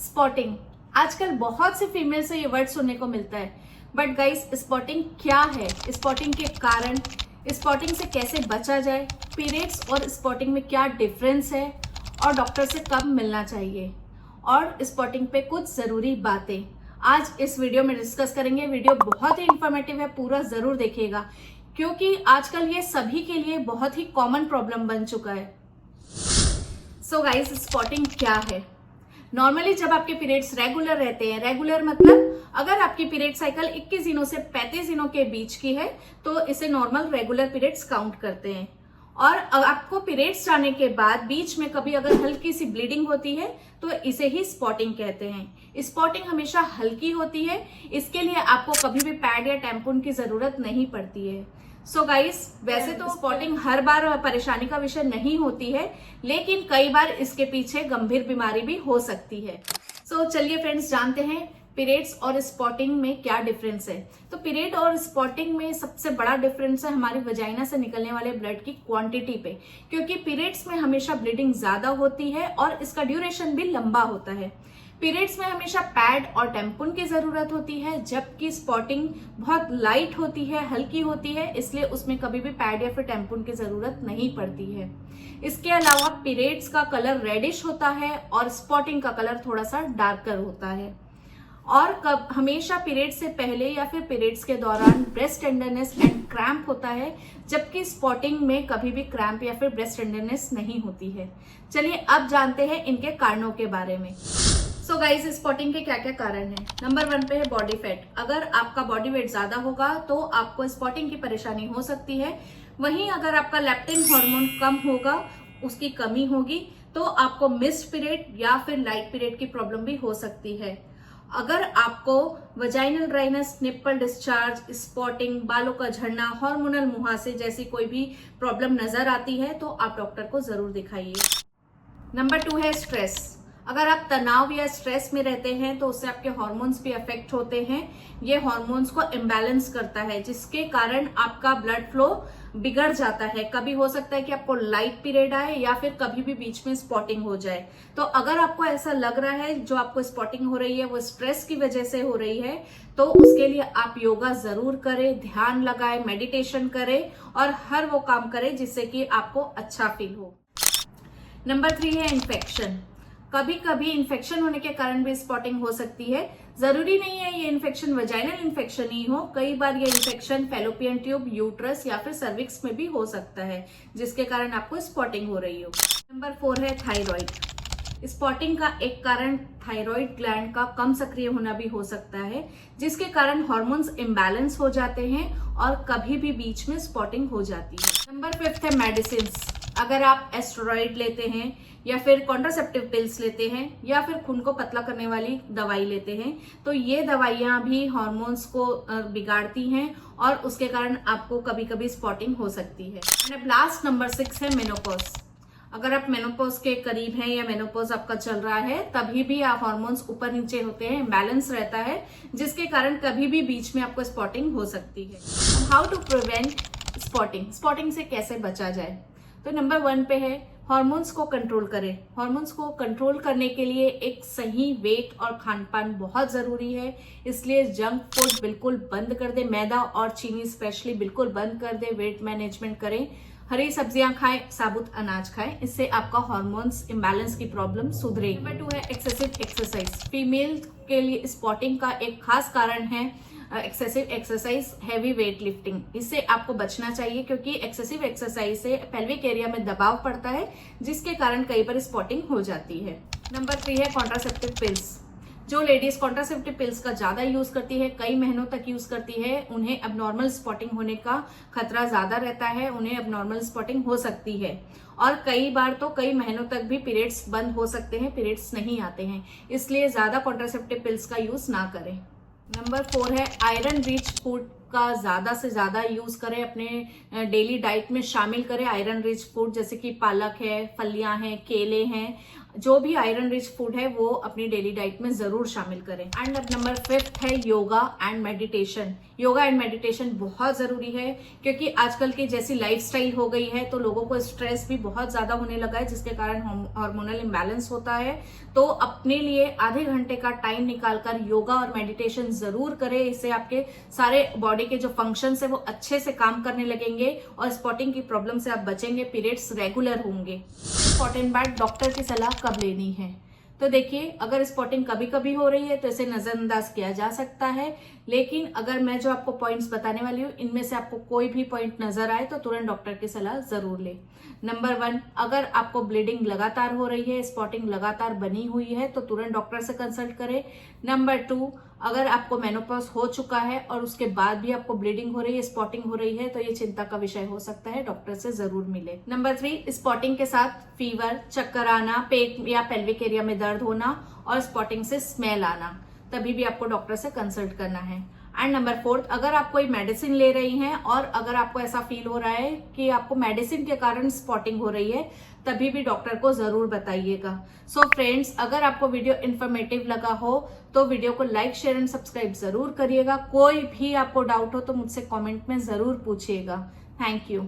Spotting. आजकल बहुत से फीमेल से ये वर्ड सुनने को मिलता है, बट गाइस स्पॉटिंग क्या है, स्पॉटिंग के कारण, स्पॉटिंग से कैसे बचा जाए, पीरियड्स और स्पॉटिंग में क्या डिफरेंस है और डॉक्टर से कब मिलना चाहिए और स्पॉटिंग पे कुछ जरूरी बातें आज इस वीडियो में डिस्कस करेंगे। वीडियो बहुत ही इंफॉर्मेटिव है, पूरा जरूर देखिएगा क्योंकि आजकल ये सभी के लिए बहुत ही कॉमन प्रॉब्लम बन चुका है। सो गाइस, स्पॉटिंग क्या है? नॉर्मली जब आपके पीरियड्स रेगुलर रहते हैं, रेगुलर मतलब अगर आपकी पीरियड साइकिल 21 दिनों से 35 दिनों के बीच की है तो इसे नॉर्मल रेगुलर पीरियड्स काउंट करते हैं। और आपको पीरियड्स जाने के बाद बीच में कभी अगर हल्की सी ब्लीडिंग होती है तो इसे ही स्पॉटिंग कहते हैं। स्पॉटिंग हमेशा हल्की होती है, इसके लिए आपको कभी भी पैड या टैम्पून की जरूरत नहीं पड़ती है। सो गाइस, वैसे तो स्पॉटिंग हर बार परेशानी का विषय नहीं होती है, लेकिन कई बार इसके पीछे गंभीर बीमारी भी हो सकती है। सो चलिए फ्रेंड्स, जानते हैं पीरियड्स और स्पॉटिंग में क्या डिफरेंस है। तो पीरियड और स्पॉटिंग में सबसे बड़ा डिफरेंस है हमारी वजाइना से निकलने वाले ब्लड की क्वांटिटी पे, क्योंकि पीरियड्स में हमेशा ब्लीडिंग ज्यादा होती है और इसका ड्यूरेशन भी लंबा होता है। पीरियड्स में हमेशा पैड और टैम्पून की जरूरत होती है, जबकि स्पॉटिंग बहुत लाइट होती है, हल्की होती है, इसलिए उसमें कभी भी पैड या फिर टैम्पून की जरूरत नहीं पड़ती है। इसके अलावा पीरियड्स का कलर रेडिश होता है और स्पॉटिंग का कलर थोड़ा सा डार्कर होता है। और हमेशा पीरियड से पहले या फिर पीरियड्स के दौरान ब्रेस्ट टेंडरनेस एंड क्रैम्प होता है, जबकि स्पॉटिंग में कभी भी क्रैम्प या फिर ब्रेस्ट टेंडरनेस नहीं होती है। चलिए अब जानते हैं इनके कारणों के बारे में। सो गाइस, स्पॉटिंग के क्या क्या कारण हैं? नंबर 1 पे है बॉडी फैट। अगर आपका बॉडी वेट ज्यादा होगा तो आपको स्पॉटिंग की परेशानी हो सकती है। वहीं अगर आपका लेप्टिन हार्मोन कम होगा, उसकी कमी होगी, तो आपको मिस्ड पीरियड या फिर लाइट पीरियड की प्रॉब्लम भी हो सकती है। अगर आपको vaginal dryness, nipple discharge, spotting, बालों का झड़ना, हार्मोनल मुहासे जैसी कोई भी प्रॉब्लम नजर आती है तो आप डॉक्टर को जरूर दिखाइए। नंबर 2 है स्ट्रेस। अगर आप तनाव या स्ट्रेस में रहते हैं तो उससे आपके हार्मोन्स भी अफेक्ट होते हैं। ये हार्मोन्स को इम्बैलेंस करता है, जिसके कारण आपका ब्लड फ्लो बिगड़ जाता है। कभी हो सकता है कि आपको लाइट पीरियड आए या फिर कभी भी बीच में स्पॉटिंग हो जाए। तो अगर आपको ऐसा लग रहा है जो आपको स्पॉटिंग हो रही है वो स्ट्रेस की वजह से हो रही है, तो उसके लिए आप योगा जरूर करें, ध्यान लगाएं, मेडिटेशन करें और हर वो काम करें जिससे कि आपको अच्छा फील हो। नंबर 3 है इन्फेक्शन। कभी कभी इन्फेक्शन होने के कारण भी स्पॉटिंग हो सकती है। जरूरी नहीं है ये इन्फेक्शन वजाइनल इन्फेक्शन ही हो, कई बार ये इन्फेक्शन फैलोपियन ट्यूब, यूट्रस या फिर सर्विक्स में भी हो सकता है, जिसके कारण आपको स्पॉटिंग हो रही हो। नंबर 4 है थायराइड। स्पॉटिंग का एक कारण थायराइड ग्लैंड का कम सक्रिय होना भी हो सकता है, जिसके कारण हार्मोन्स इम्बैलेंस हो जाते हैं और कभी भी बीच में स्पॉटिंग हो जाती है। नंबर 5 है मेडिसिन। अगर आप एस्टेरॉइड लेते हैं या फिर कॉन्ट्रासेप्टिव पिल्स लेते हैं या फिर खून को पतला करने वाली दवाई लेते हैं तो ये दवाइयां भी हार्मोन्स को बिगाड़ती हैं और उसके कारण आपको कभी कभी स्पॉटिंग हो सकती है। लास्ट नंबर 6 है मेनोपॉज। अगर आप मेनोपॉज के करीब हैं या मेनोपॉज आपका चल रहा है तभी भी आप हार्मोन्स ऊपर नीचे होते हैं, बैलेंस रहता है, जिसके कारण कभी भी बीच में आपको स्पॉटिंग हो सकती है। How to prevent spotting, spotting से कैसे बचा जाए? तो नंबर 1 पे है हार्मोन्स को कंट्रोल करें। हार्मोन्स को कंट्रोल करने के लिए एक सही वेट और खान पान बहुत जरूरी है, इसलिए जंक फूड बिल्कुल बंद कर दे, मैदा और चीनी स्पेशली बिल्कुल बंद कर दे, वेट मैनेजमेंट करें, हरी सब्जियां खाएं, साबुत अनाज खाएं, इससे आपका हार्मोन्स इम्बैलेंस की प्रॉब्लम सुधरेगी। नंबर 2 है एक्सेसिव एक्सरसाइज। फीमेल के लिए स्पॉटिंग का एक खास कारण है excessive exercise, heavy weight lifting. इससे आपको बचना चाहिए क्योंकि एक्सेसिव एक्सरसाइज से पेल्विक एरिया में दबाव पड़ता है, जिसके कारण कई बार स्पॉटिंग हो जाती है। नंबर 3 है कॉन्ट्रासेप्टिव पिल्स। जो लेडीज कॉन्ट्रासेप्टिव पिल्स का ज्यादा यूज करती है, कई महीनों तक यूज करती है, उन्हें अबनॉर्मल स्पॉटिंग होने का खतरा ज्यादा रहता है, उन्हें अबनॉर्मल स्पॉटिंग हो सकती है और कई बार तो कई महीनों तक भी पीरियड्स बंद हो सकते हैं, पीरियड्स नहीं आते हैं, इसलिए ज्यादा कॉन्ट्रासेप्टिव पिल्स का यूज ना करें। नंबर 4 है आयरन रिच फूड का ज्यादा से ज्यादा यूज करें, अपने डेली डाइट में शामिल करें आयरन रिच फूड, जैसे कि पालक है, फलियां हैं, केले हैं, जो भी आयरन रिच फूड है वो अपनी डेली डाइट में जरूर शामिल करें। एंड नंबर 5 है yoga and meditation. Yoga and meditation बहुत जरूरी है, क्योंकि आजकल की जैसी लाइफस्टाइल हो गई है तो लोगों को स्ट्रेस भी बहुत ज्यादा होने लगा है, जिसके कारण हार्मोनल इम्बैलेंस होता है। तो अपने लिए आधे घंटे का टाइम निकालकर योगा और मेडिटेशन जरूर करें। इससे आपके सारे बॉडी के जो फंक्शंस है वो अच्छे से काम करने लगेंगे और स्पॉटिंग की प्रॉब्लम से आप बचेंगे, पीरियड्स रेगुलर होंगे। इंपॉर्टेंट बात, डॉक्टर की सलाह कब लेनी है। तो देखिए, अगर स्पॉटिंग कभी कभी हो रही है तो इसे नजरअंदाज किया जा सकता है, लेकिन अगर मैं जो आपको पॉइंट्स बताने वाली हूँ इनमें से आपको कोई भी पॉइंट नजर आए तो तुरंत डॉक्टर की सलाह जरूर ले। नंबर 1, अगर आपको ब्लीडिंग लगातार हो रही है, स्पॉटिंग लगातार बनी हुई है तो तुरंत डॉक्टर से कंसल्ट करें। नंबर 2, अगर आपको मेनोपॉज हो चुका है और उसके बाद भी आपको ब्लीडिंग हो रही है, स्पॉटिंग हो रही है, तो ये चिंता का विषय हो सकता है, डॉक्टर से जरूर मिले। नंबर 3, स्पॉटिंग के साथ फीवर, चक्कर आना, पेट या पेल्विक एरिया में दर्द होना और स्पॉटिंग से स्मेल आना, तभी भी आपको डॉक्टर से कंसल्ट करना है। एंड नंबर 4, अगर आप कोई मेडिसिन ले रही हैं और अगर आपको ऐसा फील हो रहा है कि आपको मेडिसिन के कारण स्पॉटिंग हो रही है, तभी भी डॉक्टर को जरूर बताइएगा। सो फ्रेंड्स, अगर आपको वीडियो इन्फॉर्मेटिव लगा हो तो वीडियो को लाइक, शेयर एंड सब्सक्राइब जरूर करिएगा। कोई भी आपको डाउट हो तो मुझसे कमेंट में जरूर पूछिएगा। Thank you.